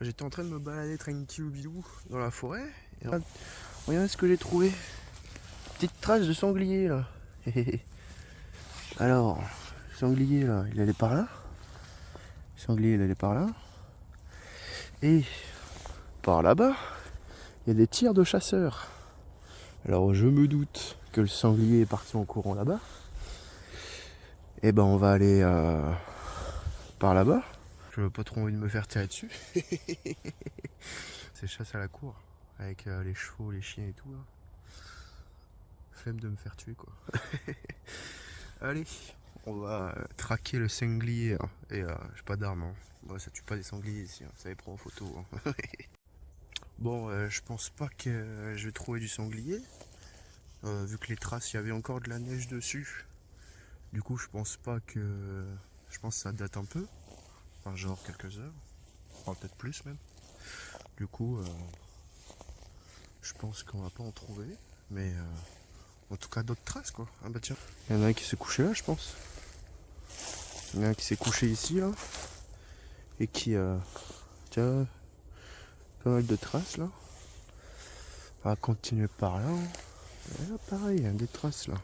J'étais en train de me balader tranquille bilou dans la forêt. Et regardez ce que j'ai trouvé. Petite trace de sanglier là. Alors, le sanglier là, il allait par là. Le sanglier il allait par là. Et par là-bas, il y a des tirs de chasseurs. Alors je me doute que le sanglier est parti en courant là-bas. Et ben on va aller par là-bas. Je veux pas trop envie de me faire tirer dessus. C'est chasse à la cour. Avec les chevaux, les chiens et tout là. Flemme de me faire tuer quoi. Allez, on va traquer le sanglier. Hein. Et j'ai pas d'arme. Hein. Bon, ça tue pas des sangliers ici. Hein. Ça les prend en photo. Hein. Bon, je pense pas que je vais trouver du sanglier. Vu que les traces, il y avait encore de la neige dessus. Du coup, je pense pas que. Je pense que ça date un peu. Enfin, genre quelques heures. Enfin, peut-être plus même. Du coup, je pense qu'on va pas en trouver. Mais en tout cas, d'autres traces quoi. Ah bah tiens. Il y en a un qui s'est couché là, je pense. Il y en a un qui s'est couché ici là. Et qui. Tiens. Pas mal de traces là. On va continuer par là. Et là, pareil, il y a des traces là.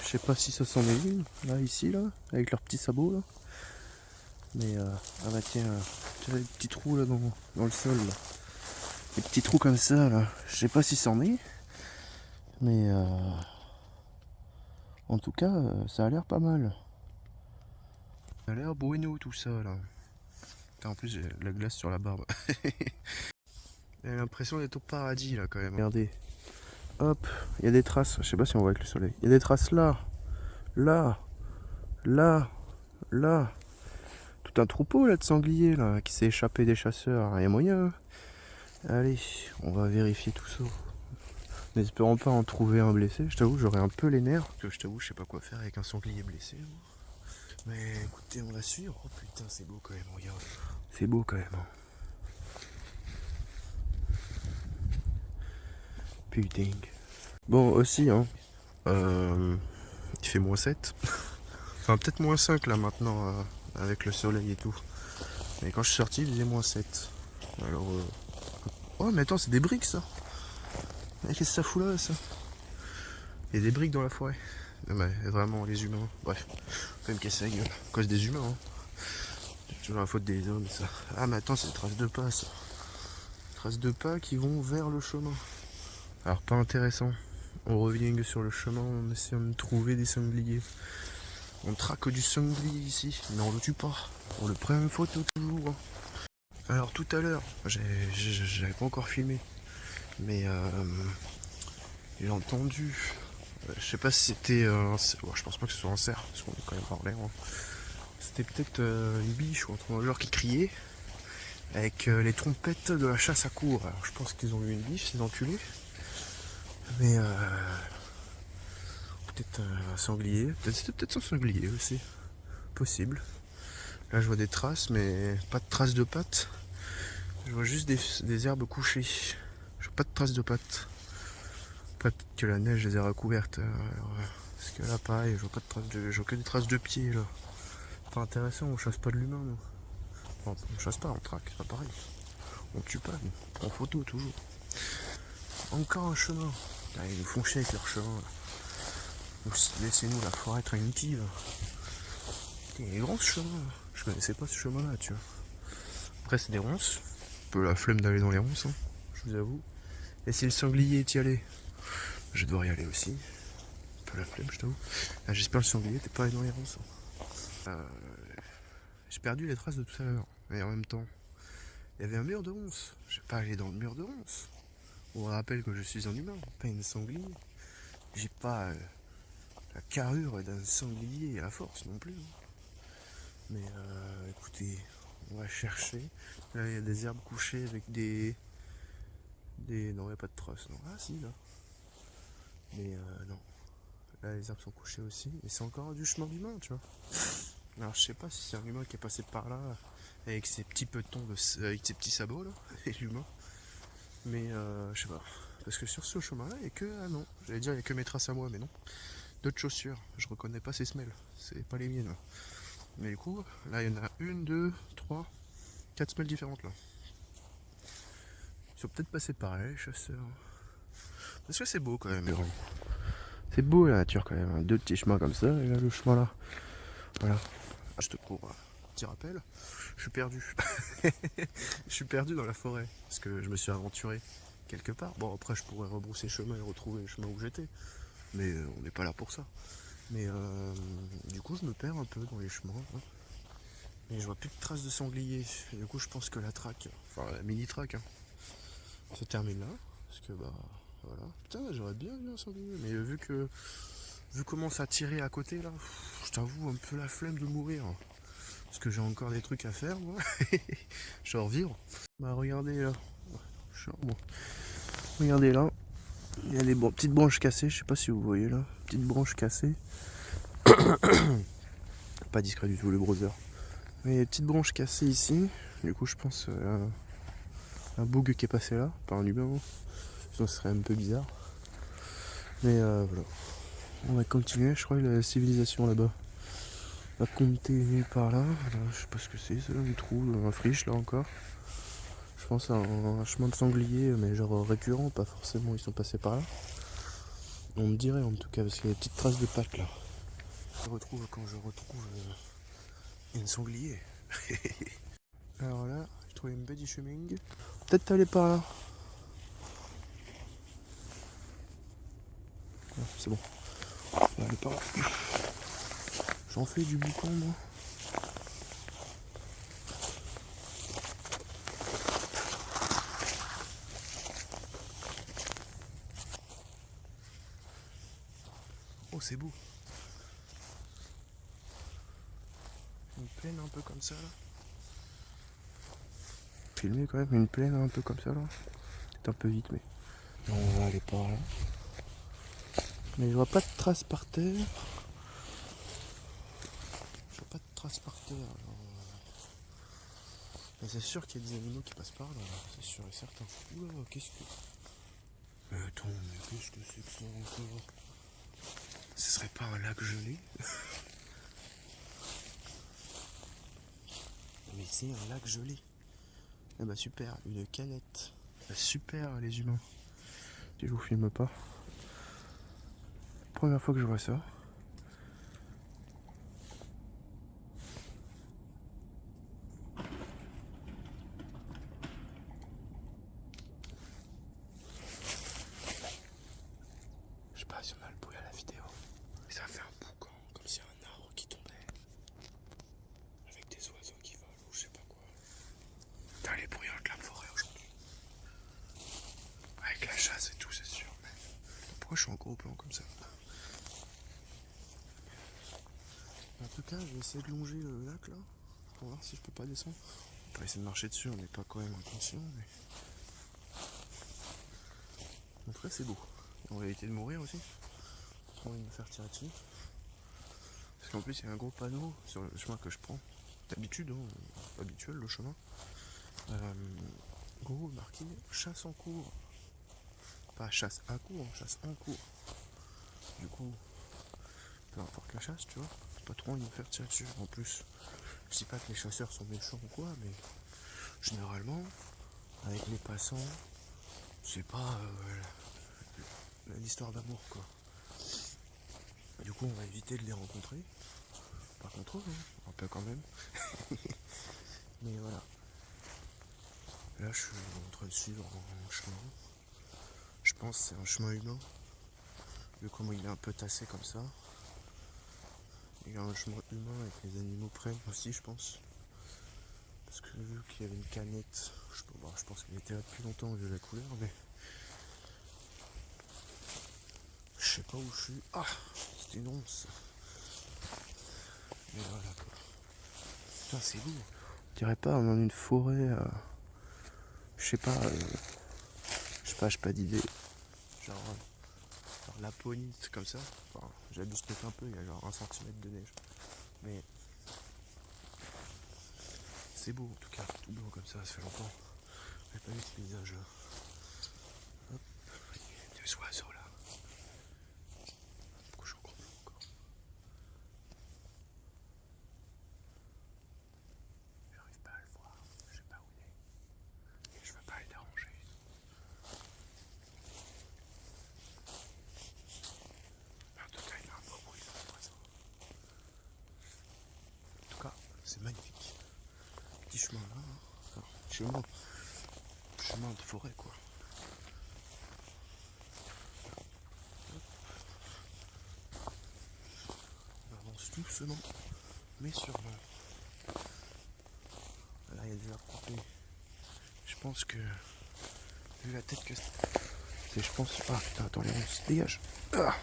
Je sais pas si ça s'en est une, là, ici, là, avec leurs petits sabots, là. Mais, ah bah tiens, tu vois les petits trous, là, dans le sol, là. Des petits trous comme ça, là. Je sais pas si c'en est. Mais, en tout cas, ça a l'air pas mal. Ça a l'air bueno, tout ça, là. Putain, en plus, j'ai la glace sur la barbe. J'ai l'impression d'être au paradis, là, quand même. Regardez. Hop, il y a des traces. Je sais pas si on voit avec le soleil. Il y a des traces là. Là. Là. Là. Tout un troupeau là de sangliers là qui s'est échappé des chasseurs. Il y a moyen. Hein. Allez, on va vérifier tout ça. N'espérons pas en trouver un blessé. Je t'avoue, j'aurais un peu les nerfs. Parce que je t'avoue, je sais pas quoi faire avec un sanglier blessé. Mais écoutez, on va suivre. Oh putain, c'est beau quand même, regarde. C'est beau quand même. Hein. Putain. Bon, aussi, hein. Il fait -7. Enfin, peut-être -5 là maintenant, avec le soleil et tout. Mais quand je suis sorti, il faisait -7. Alors, oh, mais attends, c'est des briques ça. Mais qu'est-ce que ça fout là, ça? Il y a des briques dans la forêt. Non, mais vraiment, les humains. Bref, faut me casser la gueule. À cause des humains, hein. C'est toujours la faute des hommes, ça. Ah, mais attends, c'est des traces de pas, ça. Traces de pas qui vont vers le chemin. Alors, pas intéressant. On revient sur le chemin en essayant de trouver des sangliers. On traque du sanglier ici, mais on le tue pas. On le prend en photo toujours. Hein. Alors, tout à l'heure, j'avais pas encore filmé. Mais j'ai entendu. Je sais pas si c'était. Ouais, je pense pas que ce soit un cerf, parce qu'on est quand même hors l'air. Hein. C'était peut-être une biche ou un truc genre qui criait avec les trompettes de la chasse à cour. Alors je pense qu'ils ont eu une biche, ces enculés. Mais peut-être un sanglier. C'était peut-être un sanglier aussi. Possible. Là je vois des traces, mais pas de traces de pattes. Je vois juste des herbes couchées. Je vois pas de traces de pattes. Peut-être que la neige les a recouvertes. Parce que là pareil, je vois pas de traces je vois que des traces de pieds là. Pas intéressant, on chasse pas de l'humain nous. Enfin, on chasse pas, on traque, c'est pas pareil. On tue pas, nous. On prend photo toujours. Encore un chemin. Là, ils nous font chier avec leur chemin. Laissez-nous la forêt tranquille. Il est grand ce chemin. Je connaissais pas ce chemin là, tu vois. Après c'est des ronces. Un peu la flemme d'aller dans les ronces, hein, je vous avoue. Et si le sanglier est y allé, je vais devoir y aller aussi. Un peu la flemme, je t'avoue. Ah, j'espère que le sanglier t'es pas allé dans les ronces. Hein. J'ai perdu les traces de tout à l'heure. Mais en même temps, il y avait un mur de ronces. Je vais pas aller dans le mur de ronces. On me rappelle que je suis un humain, pas une sanglier. J'ai pas la carrure d'un sanglier à force non plus. Mais écoutez, on va chercher. Là, il y a des herbes couchées avec des. Non, il n'y a pas de traces. Non. Ah, si, là. Mais non. Là, les herbes sont couchées aussi. Et c'est encore du chemin d'humain, tu vois. Alors, je sais pas si c'est un humain qui est passé par là avec ses petits petons, avec ses petits sabots, là, et l'humain. Mais je sais pas. Parce que sur ce chemin-là, il n'y a que. Ah non, j'allais dire, il n'y a que mes traces à moi, mais non. D'autres chaussures. Je reconnais pas ces semelles. C'est pas les miennes. Mais du coup, là, il y en a une, deux, trois. 4 semelles différentes là. Ils sont peut-être passés par là, les chasseurs. Parce que c'est beau quand même. C'est beau la nature quand même. Hein. 2 petits chemins comme ça, et là le chemin là. Voilà. Je te cours. Petit rappel. Je suis perdu. Je suis perdu dans la forêt. Parce que je me suis aventuré quelque part. Bon, après, je pourrais rebrousser chemin et retrouver le chemin où j'étais. Mais on n'est pas là pour ça. Mais du coup, je me perds un peu dans les chemins. Hein. Et je vois plus de traces de sanglier. Et du coup, je pense que la traque, enfin la mini traque, hein, se termine là. Parce que bah voilà. Putain, j'aurais bien vu un sanglier. Mais vu comment ça tirait à côté là, je t'avoue un peu la flemme de mourir. Parce que j'ai encore des trucs à faire, moi. Je vais revivre. Bah regardez là. Bon. Regardez là. Il y a des petites branches cassées, je sais pas si vous voyez là. Petites branches cassées. Pas discret du tout le browser. Mais il y a des petites branches cassées ici. Du coup je pense un bug qui est passé là, pas un humain. Hein. Sinon ce serait un peu bizarre. Mais voilà. On va continuer, je crois que la civilisation là-bas va continuer par là. Alors, je sais pas ce que c'est, ça, un trou, un friche là encore. Je pense à un chemin de sanglier, mais genre récurrent, pas forcément ils sont passés par là. On me dirait en tout cas, parce qu'il y a des petites traces de pattes là. Quand je retrouve une sanglier. Alors là, j'ai trouvé une petit chemin. Peut-être aller par là. Ah, c'est bon. On va aller par là. J'en fais du boucan moi. Oh c'est beau. Une plaine un peu comme ça là. Filmer quand même une plaine un peu comme ça là. C'est un peu vite mais. On va aller par là. Mais je vois pas de traces par terre. Je vois pas de traces par terre. Alors, mais c'est sûr qu'il y a des animaux qui passent par là, c'est sûr et certain. Oula, qu'est-ce que. Mais attends, mais qu'est-ce que c'est que ça encore? Ce serait pas un lac gelé? Mais c'est un lac gelé. Eh bah super, une canette. Bah, super les humains. Je vous filme pas. Première fois que je vois ça. Je sais pas si on a le bruit à la vidéo. Ça fait un boucan, comme si un arbre qui tombait. Avec des oiseaux qui volent ou je sais pas quoi. Putain, les bruyants de la forêt aujourd'hui. Avec la chasse et tout, c'est sûr. Mais pourquoi je suis en gros plan comme ça? En tout cas, je vais essayer de longer le lac là. Pour voir si je peux pas descendre. On va essayer de marcher dessus, on n'est pas quand même inconscient. Mais... en tout cas, c'est beau. On va éviter de mourir aussi. J'ai pas envie de me faire tirer dessus. Parce qu'en plus, il y a un gros panneau sur le chemin que je prends. D'habitude, hein, habituel le chemin. Gros marqué chasse en cours. Pas chasse à cours, chasse en cours. Du coup, peu importe la chasse, tu vois. Pas trop envie de me faire tirer dessus. En plus, je dis pas que les chasseurs sont méchants ou quoi, mais généralement, avec les passants, c'est pas l'histoire d'amour quoi. Du coup, on va éviter de les rencontrer. Pas contre eux, hein, un peu quand même. Mais voilà. Là, je suis en train de suivre un chemin. Je pense que c'est un chemin humain. Vu comment il est un peu tassé comme ça. Il y a un chemin humain avec les animaux près aussi, je pense. Parce que vu qu'il y avait une canette, je pense qu'elle était là depuis longtemps vu la couleur, mais je sais pas où je suis. Ah, c'est une once. Mais voilà quoi. Putain, c'est beau. On dirait pas dans une forêt. Je sais pas. J'ai pas d'idée. Genre Laponite comme ça. Enfin, j'abuse peut-être un peu, il y a genre 1 cm de neige. Mais c'est beau en tout cas, tout blanc comme ça fait longtemps. J'ai pas vu ce paysage là. Hop, il y a des oiseaux là. Pourquoi je suis en gros plan encore? J'arrive pas à le voir, je sais pas. magnifique. Petit chemin là, hein. Enfin, chemin de forêt quoi. On avance doucement, mais sûrement. Là il y a des arbres coupés. Je pense que, vu la tête que c'est, je pense. Ah putain, attends, les ronces, dégage. Ah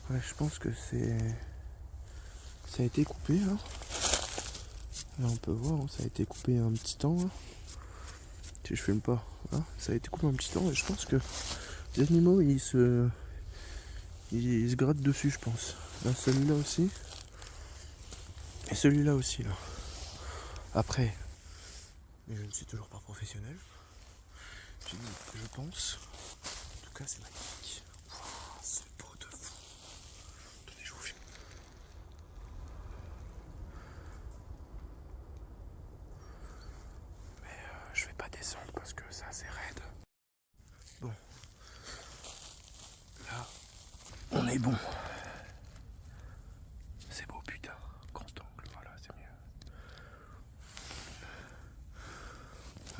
ouais, je pense que ça a été coupé là. Là on peut voir, hein, ça a été coupé un petit temps là. Si je filme pas, hein, ça a été coupé un petit temps et je pense que les animaux ils se grattent dessus, je pense. Là celui-là aussi. Et celui-là aussi là. Après, mais je ne suis toujours pas professionnel. Je pense. En tout cas c'est magnifique. Wow, c'est beau de fou. Attendez, je vous filme. Je vais pas descendre parce que ça c'est raide. Bon. Là, on est bon. C'est beau putain. Grand angle, voilà, c'est mieux.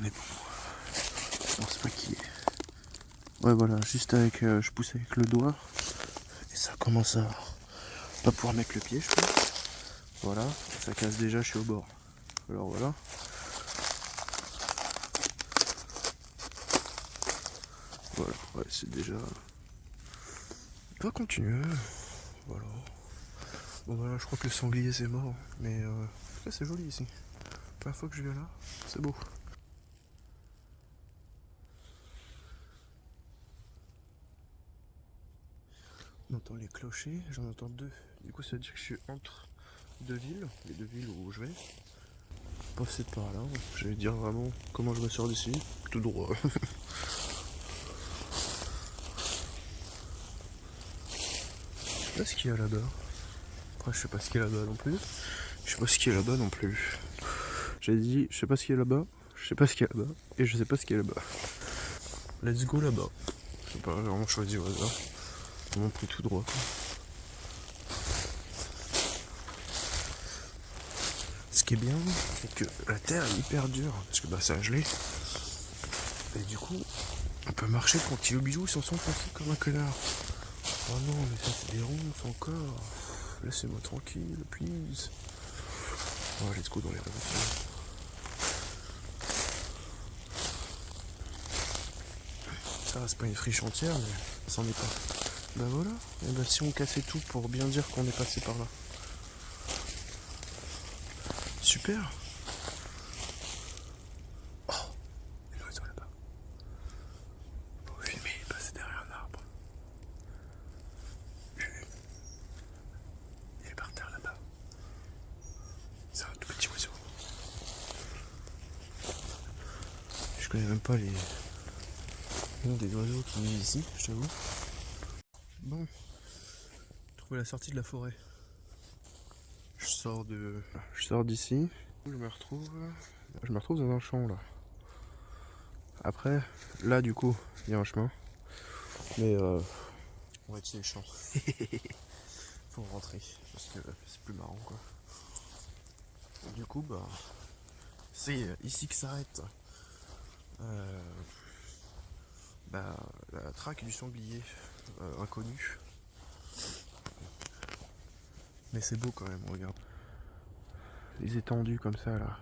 On est bon. Je pense pas qu'il est. Ouais voilà, juste avec. Je pousse avec le doigt. Et ça commence à pas pouvoir mettre le pied je pense. Voilà, ça casse déjà, je suis au bord. Alors voilà. Voilà, ouais c'est déjà. On va continuer. Voilà. Bon voilà, je crois que le sanglier c'est mort. Mais en tout cas c'est joli ici. La première fois que je viens là, c'est beau. On entend les clochers, j'en entends deux. Du coup ça veut dire que je suis entre deux villes, les deux villes où je vais. Passer par là, je vais dire vraiment comment je me sors d'ici, tout droit. Je sais pas ce qu'il y a là-bas. Après je sais pas ce qu'il y a là-bas non plus. Je sais pas ce qu'il y a là-bas non plus. J'ai dit je sais pas ce qu'il y a là-bas, je sais pas ce qu'il y a là-bas, et je sais pas ce qu'il y a là-bas. Let's go là-bas. J'ai pas vraiment choisi au hasard. J'ai vraiment pris tout droit. Ce qui est bien, c'est que la terre est hyper dure, parce que bah ça a gelé. Et du coup, on peut marcher tranquille bijou sans s'enfoncer comme un connard. Oh non, mais ça c'est des ronces encore. Laissez-moi tranquille, please. Oh, let's go dans les ronces. Ça, c'est pas une friche entière, mais ça n'en est pas. Bah voilà, et bah si on cassait tout pour bien dire qu'on est passé par là. Super. Oh, une oiseau là-bas. Faut filmer, il est passé derrière un arbre. Il est par terre là-bas. C'est un tout petit oiseau. Je connais même pas les noms des oiseaux qui vivent ici, je t'avoue. Bon, trouver la sortie de la forêt. Je sors d'ici. Je me retrouve dans un champ là. Après, là du coup, il y a un chemin. Mais on va utiliser le champ. Faut rentrer parce que c'est plus marrant quoi. Et du coup, bah, c'est ici que s'arrête bah, la traque du sanglier inconnu. Mais c'est beau quand même, regarde. Les étendues comme ça là.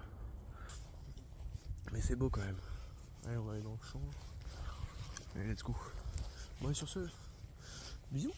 Mais c'est beau quand même. Allez, on va aller dans le champ. Allez, let's go. Bon, et sur ce, bisous.